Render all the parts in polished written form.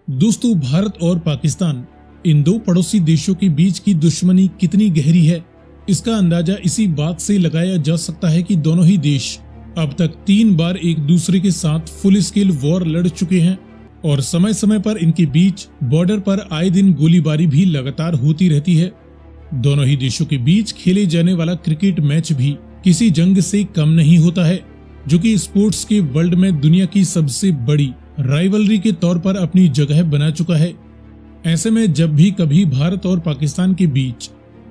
दोस्तों, भारत और पाकिस्तान इन दो पड़ोसी देशों के बीच की दुश्मनी कितनी गहरी है, इसका अंदाजा इसी बात से लगाया जा सकता है कि दोनों ही देश अब तक 3 बार एक दूसरे के साथ फुल स्केल वॉर लड़ चुके हैं और समय समय पर इनके बीच बॉर्डर पर आए दिन गोलीबारी भी लगातार होती रहती है। दोनों ही देशों के बीच खेले जाने वाला क्रिकेट मैच भी किसी जंग से कम नहीं होता है, जो कि स्पोर्ट्स के वर्ल्ड में दुनिया की सबसे बड़ी राइवलरी के तौर पर अपनी जगह बना चुका है। ऐसे में जब भी कभी भारत और पाकिस्तान के बीच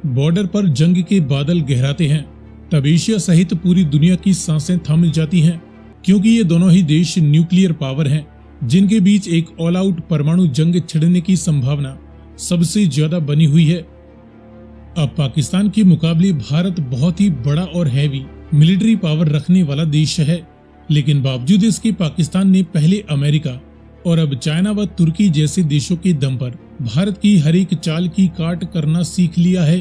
बॉर्डर पर जंग के बादल गहराते हैं, तब एशिया सहित पूरी दुनिया की सांसें थम जाती हैं, क्योंकि ये दोनों ही देश न्यूक्लियर पावर हैं, जिनके बीच एक ऑल आउट परमाणु जंग छिड़ने की संभावना सबसे ज्यादा बनी हुई है। अब पाकिस्तान के मुकाबले भारत बहुत ही बड़ा और हैवी मिलिट्री पावर रखने वाला देश है, लेकिन बावजूद इसके पाकिस्तान ने पहले अमेरिका और अब चाइना व तुर्की जैसे देशों के दम पर भारत की हर एक चाल की काट करना सीख लिया है।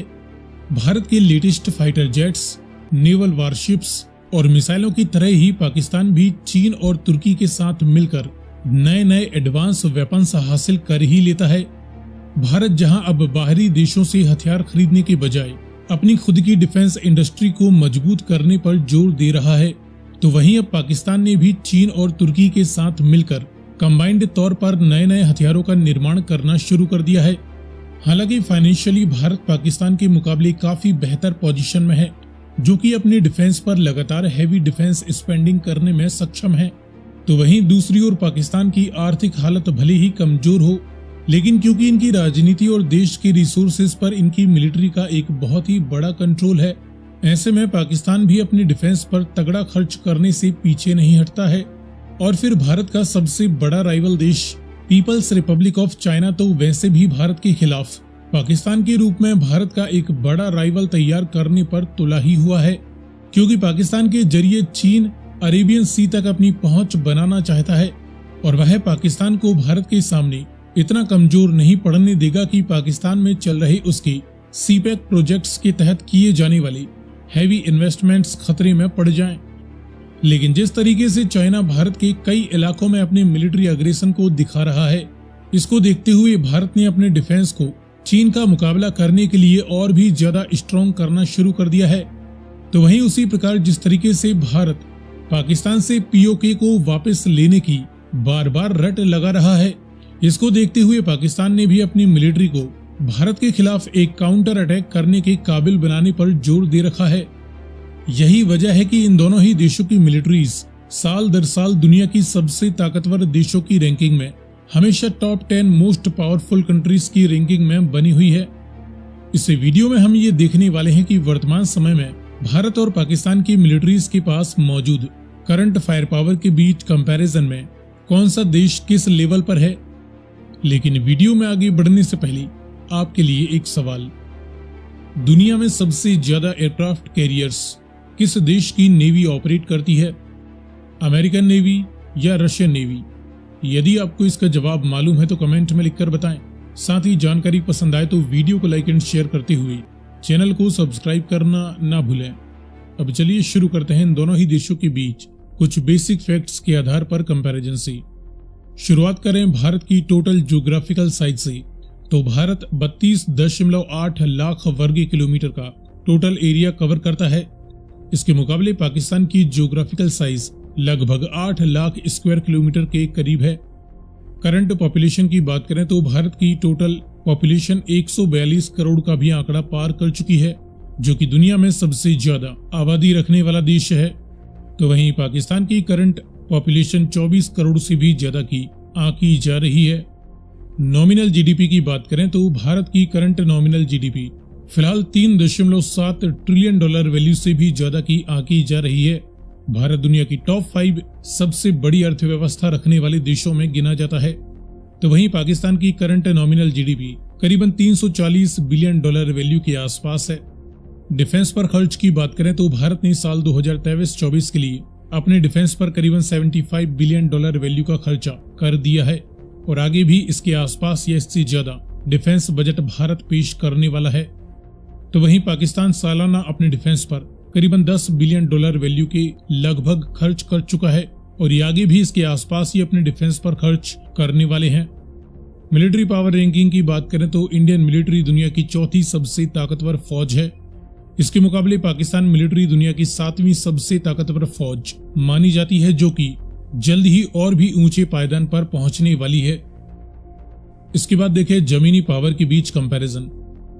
भारत के latest fighter jets, naval warships और मिसाइलों की तरह ही पाकिस्तान भी चीन और तुर्की के साथ मिलकर नए नए एडवांस वेपन्स हासिल कर ही लेता है। भारत जहां अब बाहरी देशों से हथियार खरीदने के बजाय अपनी खुद की डिफेंस इंडस्ट्री को मजबूत करने पर जोर दे रहा है, तो वहीं अब पाकिस्तान ने भी चीन और तुर्की के साथ मिलकर कंबाइंड तौर पर नए नए हथियारों का निर्माण करना शुरू कर दिया है। हालांकि फाइनेंशियली भारत पाकिस्तान के मुकाबले काफी बेहतर पोजीशन में है, जो कि अपने डिफेंस पर लगातार हैवी डिफेंस स्पेंडिंग करने में सक्षम है। तो वहीं दूसरी ओर पाकिस्तान की आर्थिक हालत भले ही कमजोर हो, लेकिन क्योंकि इनकी राजनीति और देश के रिसोर्सेज पर इनकी मिलिट्री का एक बहुत ही बड़ा कंट्रोल है, ऐसे में पाकिस्तान भी अपने डिफेंस पर तगड़ा खर्च करने से पीछे नहीं हटता है। और फिर भारत का सबसे बड़ा राइवल देश पीपल्स रिपब्लिक ऑफ चाइना तो वैसे भी भारत के खिलाफ पाकिस्तान के रूप में भारत का एक बड़ा राइवल तैयार करने पर तुला ही हुआ है, क्योंकि पाकिस्तान के जरिए चीन अरेबियन सी तक अपनी पहुंच बनाना चाहता है और वह पाकिस्तान को भारत के सामने इतना कमजोर नहीं पड़ने देगा कि पाकिस्तान में चल रहे उसके सीपैक प्रोजेक्ट्स के तहत किए जाने वाले हैवी इन्वेस्टमेंट्स खतरे में पड़ जाएं। लेकिन जिस तरीके से चाइना भारत के कई इलाकों में अपने मिलिट्री अग्रेशन को दिखा रहा है, इसको देखते हुए भारत ने अपने डिफेंस को चीन का मुकाबला करने के लिए और भी ज्यादा स्ट्रॉन्ग करना शुरू कर दिया है। तो वहीं उसी प्रकार जिस तरीके से भारत पाकिस्तान से पीओके को वापस लेने की बार बार रट लगा रहा है, इसको देखते हुए पाकिस्तान ने भी अपनी मिलिट्री को भारत के खिलाफ एक काउंटर अटैक करने के काबिल बनाने पर जोर दे रखा है। यही वजह है कि इन दोनों ही देशों की मिलिट्रीज साल दर साल दुनिया की सबसे ताकतवर देशों की रैंकिंग में हमेशा टॉप 10 मोस्ट पावरफुल कंट्रीज की रैंकिंग में बनी हुई है। इस वीडियो में हम ये देखने वाले हैं कि वर्तमान समय में भारत और पाकिस्तान की मिलिट्रीज के पास मौजूद करंट फायर पावर के बीच कंपैरिजन में कौन सा देश किस लेवल पर है। लेकिन वीडियो में आगे बढ़ने से पहले आपके लिए एक सवाल, दुनिया में सबसे ज्यादा एयरक्राफ्ट कैरियर्स किस देश की नेवी ऑपरेट करती है, अमेरिकन नेवी या रशियन नेवी? यदि आपको इसका जवाब मालूम है तो कमेंट में लिखकर बताएं। साथ ही जानकारी पसंद आए तो वीडियो को लाइक एंड शेयर करते हुए चैनल को सब्सक्राइब करना ना भूलें। अब चलिए शुरू करते हैं इन दोनों ही देशों के बीच कुछ बेसिक फैक्ट्स के आधार पर कंपैरिजन से। शुरुआत करें भारत की टोटल ज्योग्राफिकल साइज से, तो भारत 32.8 लाख वर्ग किलोमीटर का टोटल एरिया कवर करता है। इसके मुकाबले पाकिस्तान की ज्योग्राफिकल साइज लगभग 8 लाख स्क्वायर किलोमीटर के करीब है। करंट पॉपुलेशन की बात करें तो भारत की टोटल पॉपुलेशन 142 करोड़ का भी आंकड़ा पार कर चुकी है, जो कि दुनिया में सबसे ज्यादा आबादी रखने वाला देश है। तो वहीं पाकिस्तान की करंट पॉपुलेशन 24 करोड़ से भी ज्यादा की आंकी जा रही है। नॉमिनल जीडीपी की बात करें तो भारत की करंट नॉमिनल जीडीपी फिलहाल $3.7 ट्रिलियन वैल्यू से भी ज्यादा की आंकी जा रही है। भारत दुनिया की टॉप 5 सबसे बड़ी अर्थव्यवस्था रखने वाले देशों में गिना जाता है। तो वहीं पाकिस्तान की करंट नॉमिनल जीडीपी करीबन $340 बिलियन वैल्यू के आसपास है। डिफेंस पर खर्च की बात करें तो भारत ने साल 2023-24 के लिए अपने डिफेंस पर करीबन $75 बिलियन वैल्यू का खर्चा कर दिया है और आगे भी इसके आसपास या इससे ज्यादा डिफेंस बजट भारत पेश करने वाला है। तो वहीं पाकिस्तान सालाना अपने डिफेंस पर करीबन $10 बिलियन वैल्यू के लगभग खर्च कर चुका है और ये आगे भी इसके आसपास ही अपने डिफेंस पर खर्च करने वाले हैं। मिलिट्री पावर रैंकिंग की बात करें तो इंडियन मिलिट्री दुनिया की चौथी सबसे ताकतवर फौज है। इसके मुकाबले पाकिस्तान मिलिट्री दुनिया की 7वीं सबसे ताकतवर फौज मानी जाती है, जो कि जल्द ही और भी ऊंचे पायदान पर पहुंचने वाली है। इसके बाद देखें जमीनी पावर के बीच कंपैरिजन।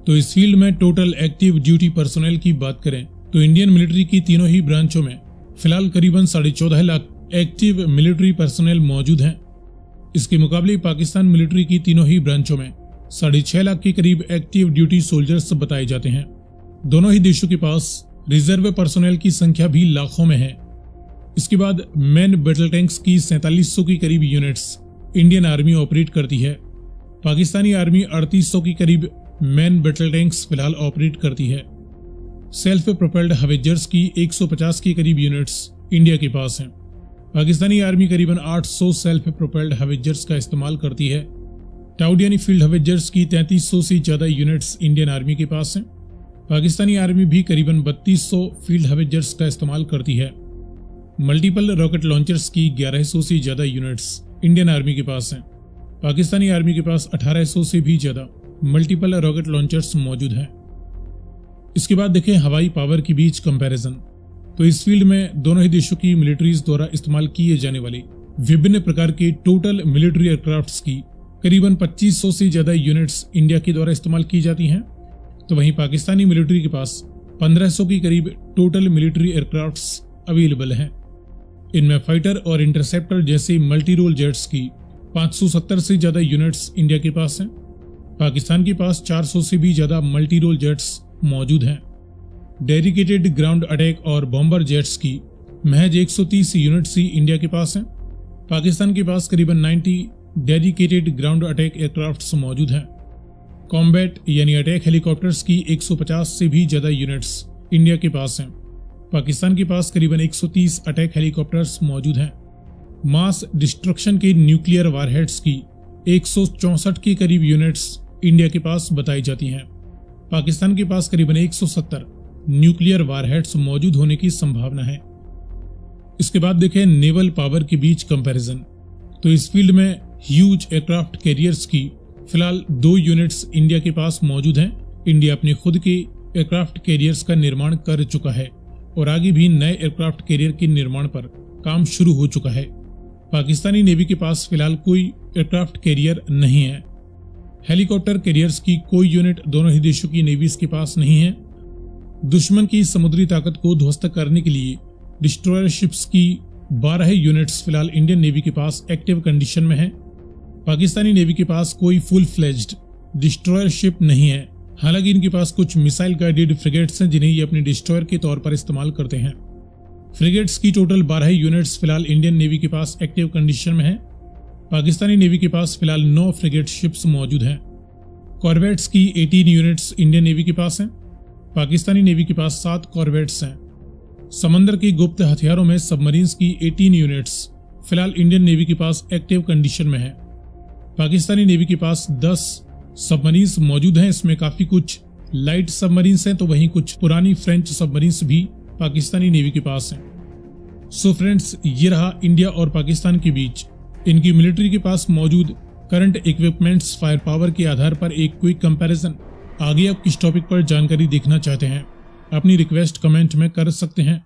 तो इस फील्ड में टोटल एक्टिव ड्यूटी पर्सोनेल की बात करें तो इंडियन मिलिट्री की तीनों ही ब्रांचों में फिलहाल करीबन 14.5 लाख एक्टिव मिलिट्री पर्सोनेल मौजूद हैं। इसके मुकाबले पाकिस्तान मिलिट्री की तीनों ही ब्रांचों में 6.5 लाख के करीब एक्टिव ड्यूटी सोल्जर्स बताए जाते हैं। दोनों ही देशों के पास रिजर्व पर्सोनेल की संख्या भी लाखों में है। इसके बाद मैन बैटल टैंक्स की 4700 की करीब यूनिट्स इंडियन आर्मी ऑपरेट करती है। पाकिस्तानी आर्मी 3800 की करीब मैन बैटल टैंक्स फिलहाल ऑपरेट करती है। सेल्फ प्रोपेल्ड हवेजर्स की 150 की करीब यूनिट्स इंडिया के पास हैं। पाकिस्तानी आर्मी करीबन 800 सेल्फ प्रोपेल्ड हवेजर्स का इस्तेमाल करती है। टाउड यानी फील्ड हवेजर्स की 3300 से ज्यादा यूनिट्स इंडियन आर्मी के पास हैं। पाकिस्तानी आर्मी भी करीबन 3200 फील्ड हवेजर्स का इस्तेमाल करती है। मल्टीपल रॉकेट लॉन्चर्स की 1100 से ज्यादा यूनिट्स इंडियन आर्मी के पास हैं। पाकिस्तानी आर्मी के पास 1800 से भी ज्यादा मल्टीपल रॉकेट लॉन्चर्स मौजूद हैं। इसके बाद देखें हवाई पावर के बीच कंपैरिजन। तो इस फील्ड में दोनों ही देशों की मिलिट्रीज द्वारा इस्तेमाल किए जाने वाले विभिन्न प्रकार के टोटल मिलिट्री एयरक्राफ्ट्स की करीबन 2500 से ज्यादा यूनिट्स इंडिया के द्वारा इस्तेमाल की जाती हैं। तो वहीं पाकिस्तानी मिलिट्री के पास 1500 की करीब टोटल मिलिट्री एयरक्राफ्ट्स अवेलेबल हैं। इनमें फाइटर और इंटरसेप्टर जैसे मल्टी रोल जेट्स की 570 से ज्यादा यूनिट्स इंडिया के पास हैं। पाकिस्तान के पास 400 से भी ज्यादा मल्टी रोल जेट्स मौजूद हैं। डेडिकेटेड ग्राउंड अटैक और बॉम्बर जेट्स की महज 130 यूनिट्स ही इंडिया के पास हैं। पाकिस्तान के पास करीबन 90 डेडिकेटेड ग्राउंड अटैक एयरक्राफ्ट्स मौजूद हैं। कॉम्बैट यानी अटैक हेलीकॉप्टर्स की 150 से भी ज्यादा यूनिट्स इंडिया के पास हैं। पाकिस्तान के पास करीबन 130 अटैक हेलीकॉप्टर्स मौजूद हैं। मास डिस्ट्रक्शन के न्यूक्लियर वारहेड्स की 164 के करीब यूनिट्स इंडिया के पास बताई जाती हैं। पाकिस्तान के पास करीबन 170 न्यूक्लियर वारहेड्स मौजूद होने की संभावना है। इसके बाद देखें नेवल पावर के बीच कंपैरिजन। तो इस फील्ड में ह्यूज एयरक्राफ्ट कैरियर्स की फिलहाल 2 यूनिट्स इंडिया के पास मौजूद हैं। इंडिया अपने खुद के एयरक्राफ्ट कैरियर्स का निर्माण कर चुका है और आगे भी नए एयरक्राफ्ट कैरियर के निर्माण पर काम शुरू हो चुका है। पाकिस्तानी नेवी के पास फिलहाल कोई एयरक्राफ्ट कैरियर नहीं है। हेलीकॉप्टर कैरियर्स की कोई यूनिट दोनों ही देशों की नेवीज के पास नहीं है। दुश्मन की समुद्री ताकत को ध्वस्त करने के लिए डिस्ट्रॉयर शिप्स की 12 यूनिट्स फिलहाल इंडियन नेवी के पास एक्टिव कंडीशन में है। पाकिस्तानी नेवी के पास कोई फुल फ्लेज्ड डिस्ट्रॉयर शिप नहीं है। हालांकि इनके पास कुछ मिसाइल गाइडेड फ्रिगेट्स हैं जिन्हें ये अपने डिस्ट्रॉयर के तौर पर इस्तेमाल करते हैं। फ्रिगेट्स की टोटल 12 यूनिट्स फिलहाल इंडियन नेवी के पास एक्टिव कंडीशन में है। पाकिस्तानी नेवी के पास फिलहाल 9 फ्रिगेट शिप्स मौजूद हैं। कॉर्वेट्स की 18 यूनिट्स इंडियन नेवी के पास हैं। पाकिस्तानी नेवी के पास 7 कॉर्वेट्स हैं। समंदर के गुप्त हथियारों में सबमरीन्स की 18 यूनिट्स फिलहाल इंडियन नेवी के पास एक्टिव कंडीशन में है। पाकिस्तानी नेवी के पास 10 सबमरीन्स मौजूद हैं। इसमें काफी कुछ लाइट सबमरीन्स हैं तो वहीं कुछ पुरानी फ्रेंच सबमरीन्स भी पाकिस्तानी नेवी के पास हैं। सो फ्रेंड्स, ये रहा इंडिया और पाकिस्तान के बीच इनकी मिलिट्री के पास मौजूद करंट इक्विपमेंट्स फायर पावर के आधार पर एक क्विक कंपैरिजन। आगे आप किस टॉपिक पर जानकारी देखना चाहते हैं अपनी रिक्वेस्ट कमेंट में कर सकते हैं।